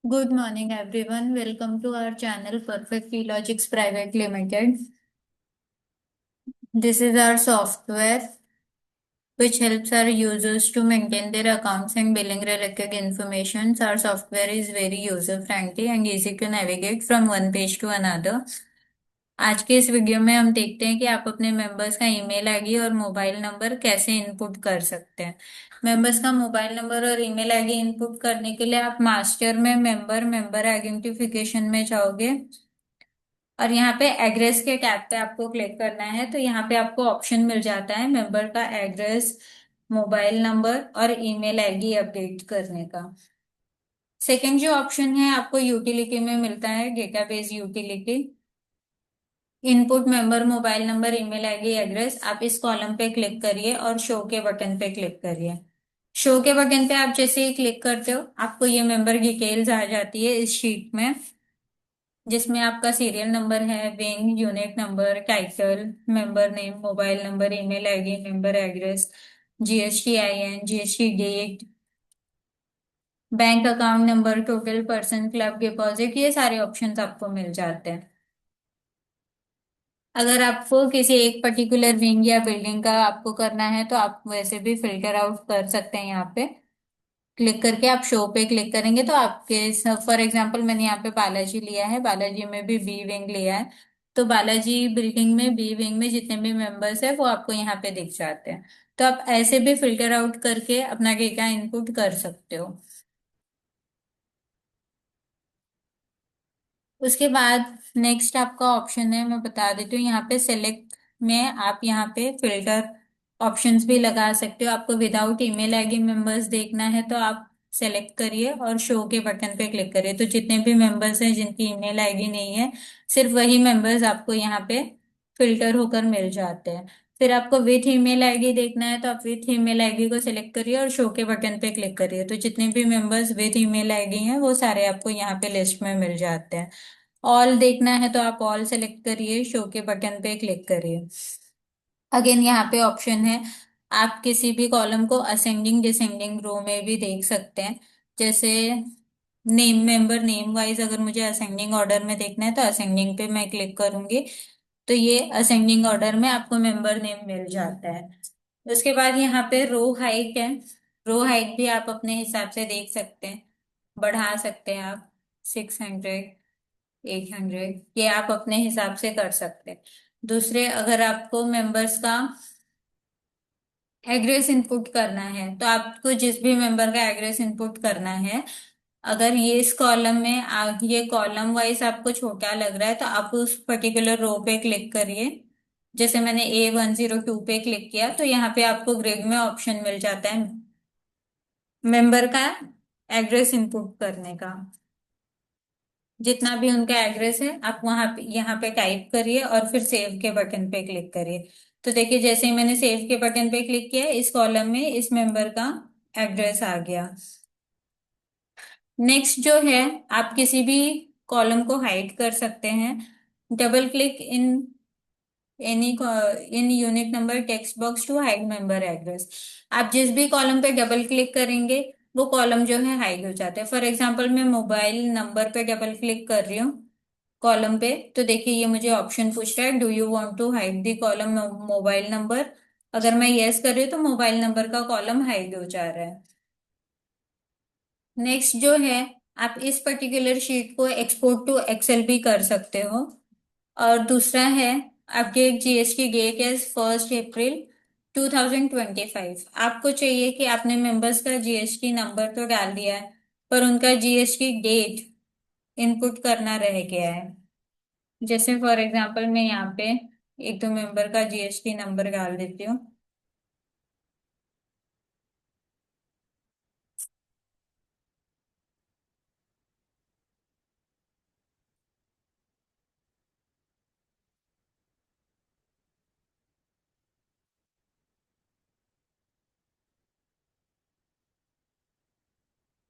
Good morning, everyone. Welcome to our channel Perfect Logics Private Limited. This is our software which helps our users to maintain their accounts and billing related information. Our software is very user friendly and easy to navigate from one page to another. आज के इस video में हम देखते हैं कि आप अपने मेंबर्स का ईमेल आईडी और मोबाइल नंबर कैसे इनपुट कर सकते हैं। मेंबर्स का मोबाइल नंबर और ईमेल आईडी इनपुट करने के लिए आप मास्टर में मेंबर आइडेंटिफिकेशन में जाओगे और यहाँ पे एड्रेस के टैब पे आपको क्लिक करना है। तो यहाँ पे आपको ऑप्शन मिल जाता है मेंबर का एड्रेस, मोबाइल नंबर और ईमेल आईडी अपडेट करने का। सेकंड जो ऑप्शन है आपको यूटिलिटी में मिलता है, database utility. Input member mobile number email ID address, आप इस कॉलम पे क्लिक करिए और शो के बटन पे क्लिक करिए। शो के बटन पे आप जैसे ही क्लिक करते हो आपको ये मेंबर डिटेल्स आ जाती है इस शीट में, जिसमें आपका सीरियल नंबर है, wing, unit number, title, member name, mobile number, email ID, member address, GST IN, GST date, bank account number, total person, club deposit, ये सारे ऑप्शंस आपको मिल जाते हैं। अगर आपको किसी एक पर्टिकुलर विंग या बिल्डिंग का आपको करना है तो आप वैसे भी फिल्टर आउट कर सकते हैं। यहाँ पे क्लिक करके आप शो पे क्लिक करेंगे तो आपके फॉर एग्जांपल मैंने यहाँ पे बालाजी लिया है, बालाजी में भी बी विंग लिया है। तो बालाजी बिल्डिंग में बी विंग में जितने भी मेंबर्स है वो आपको यहाँ पे दिख जाते हैं। तो आप ऐसे भी फिल्टर आउट करके अपना डेटा इनपुट कर सकते हो। उसके बाद नेक्स्ट आपका ऑप्शन है, मैं बता देती हूँ, यहाँ पे सेलेक्ट में आप यहाँ पे फिल्टर ऑप्शंस भी लगा सकते हो। आपको विदाउट ईमेल आईडी मेंबर्स देखना है तो आप सेलेक्ट करिए और शो के बटन पे क्लिक करिए। तो जितने भी मेंबर्स हैं जिनकी ईमेल आईडी नहीं है, सिर्फ वही मेंबर्स आपको यहाँ पे फिल्टर होकर मिल जाते हैं। फिर आपको विथ ईमेल आईडी देखना है तो आप विथ ईमेल आईडी को सिलेक्ट करिए और शो के बटन पे क्लिक करिए। तो जितने भी मेंबर्स विथ ईमेल आईडी हैं वो सारे आपको यहाँ पे लिस्ट में मिल जाते हैं। ऑल देखना है तो आप ऑल सेलेक्ट करिए, शो के बटन पे क्लिक करिए। अगेन यहाँ पे ऑप्शन है, आप किसी भी कॉलम को असेंडिंग डिसेंडिंग रो में भी देख सकते हैं। जैसे नेम, मेंबर नेम वाइज अगर मुझे असेंडिंग ऑर्डर में देखना है तो असेंडिंग पे मैं क्लिक करूंगी तो ये असेंडिंग ऑर्डर में आपको मेंबर नेम मिल जाता है। उसके बाद यहाँ पे रो हाइट है। रो हाइट भी आप अपने हिसाब से देख सकते हैं, बढ़ा सकते हैं आप, 600, 800, ये आप अपने हिसाब से कर सकते हैं। दूसरे, अगर आपको मेंबर्स का एड्रेस इनपुट करना है तो आपको जिस भी मेंबर का एड्रेस इनपुट करना है, अगर ये इस कॉलम में ये कॉलम वाइज आपको छोटा लग रहा है तो आप उस पर्टिकुलर रो पे क्लिक करिए। जैसे मैंने A102 पे क्लिक किया तो यहाँ पे आपको ग्रिड में ऑप्शन मिल जाता है मेंबर का एड्रेस इनपुट करने का। जितना भी उनका एड्रेस है आप वहां पे यहाँ पे टाइप करिए और फिर सेव के बटन पे क्लिक करिए। तो देखिए जैसे ही मैंने सेव के बटन पे क्लिक किया इस कॉलम में इस मेंबर का एड्रेस आ गया। नेक्स्ट जो है, आप किसी भी कॉलम को हाइड कर सकते हैं। Double click in any in unit number text box to hide member address. आप जिस भी कॉलम पे डबल क्लिक करेंगे वो कॉलम जो है हाइड हो जाता है। फॉर एग्जांपल मैं मोबाइल नंबर पे डबल क्लिक कर रही हूँ कॉलम पे, तो देखिए ये मुझे ऑप्शन पूछ रहा है, do you want to hide the column mobile number. अगर मैं यस कर रही हूँ तो मोबाइल नंबर का कॉलम हाइड हो जा रहा है। नेक्स्ट जो है, आप इस पर्टिकुलर शीट को एक्सपोर्ट टू एक्सेल भी कर सकते हो। और दूसरा है, आपके जीएसटी डेट है 1 अप्रैल 2025। आपको चाहिए कि आपने मेंबर्स का जीएसटी नंबर तो डाल दिया है पर उनका जीएसटी डेट इनपुट करना रह गया है। जैसे फॉर एग्जांपल मैं यहाँ पे एक दो मेंबर का जीएसटी नंबर डाल देती हूँ।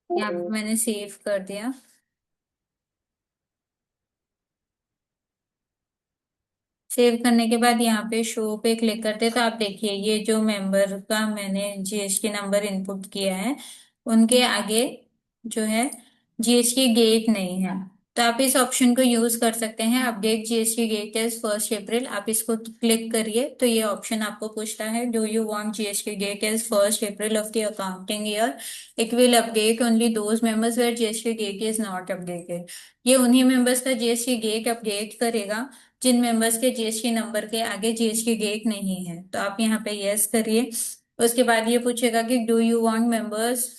यहाँ पे मैंने सेव कर दिया। सेव करने के बाद यहाँ पे शो पे क्लिक करते हैं तो आप देखिए ये जो मेंबर का मैंने जीएसटी नंबर इनपुट किया है उनके आगे जो है जीएसटी गेट नहीं है, तो आप इस ऑप्शन को यूज कर सकते हैं। अपडेट जीएसटी गेट एज 1 अप्रैल, आप इसको क्लिक करिए तो ये ऑप्शन आपको पूछता है, do you want GST get as 1 April of the accounting year? It will update only those members where GST get is not updated. ये उन्हीं मेंबर्स का जीएसटी गेट अपडेट करेगा जिन मेंबर्स के जीएसटी नंबर के आगे जीएसटी गेट नहीं है। तो आप यहाँ पे यस करिए। उसके बाद ये पूछेगा कि do you want members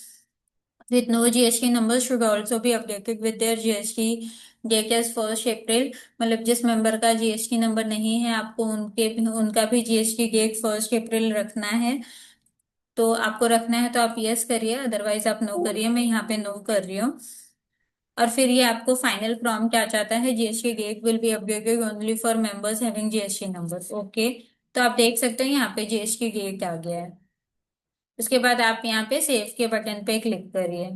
with no GST numbers should also be updated with their GST date as 1 अप्रैल। मतलब जिस मेंबर का जीएसटी नंबर नहीं है, आपको उनका भी जीएसटी डेट 1 अप्रैल रखना है। तो आपको रखना है तो आप यस करिए, अदरवाइज आप नो करिए। मैं यहाँ पे नो कर रही हूँ। और फिर ये आपको फाइनल प्रॉम्प्ट आ जाता है, GST date will be updated only for members having GST numbers. Okay, तो आप देख सकते हैं यहाँ पे जीएसटी डेट आ गया है। उसके बाद आप यहाँ पे सेव के बटन पे क्लिक करिए।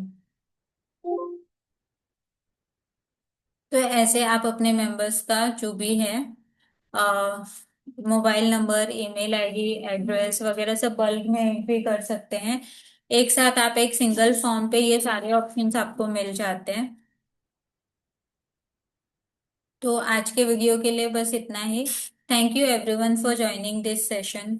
तो ऐसे आप अपने मेंबर्स का जो भी है, mobile number, email ID, address वगैरह सब बल्क में एंट्री कर सकते हैं। एक साथ आप एक सिंगल फॉर्म पे ये सारे ऑप्शंस आपको मिल जाते हैं। तो आज के वीडियो के लिए बस इतना ही। Thank you everyone for joining this session.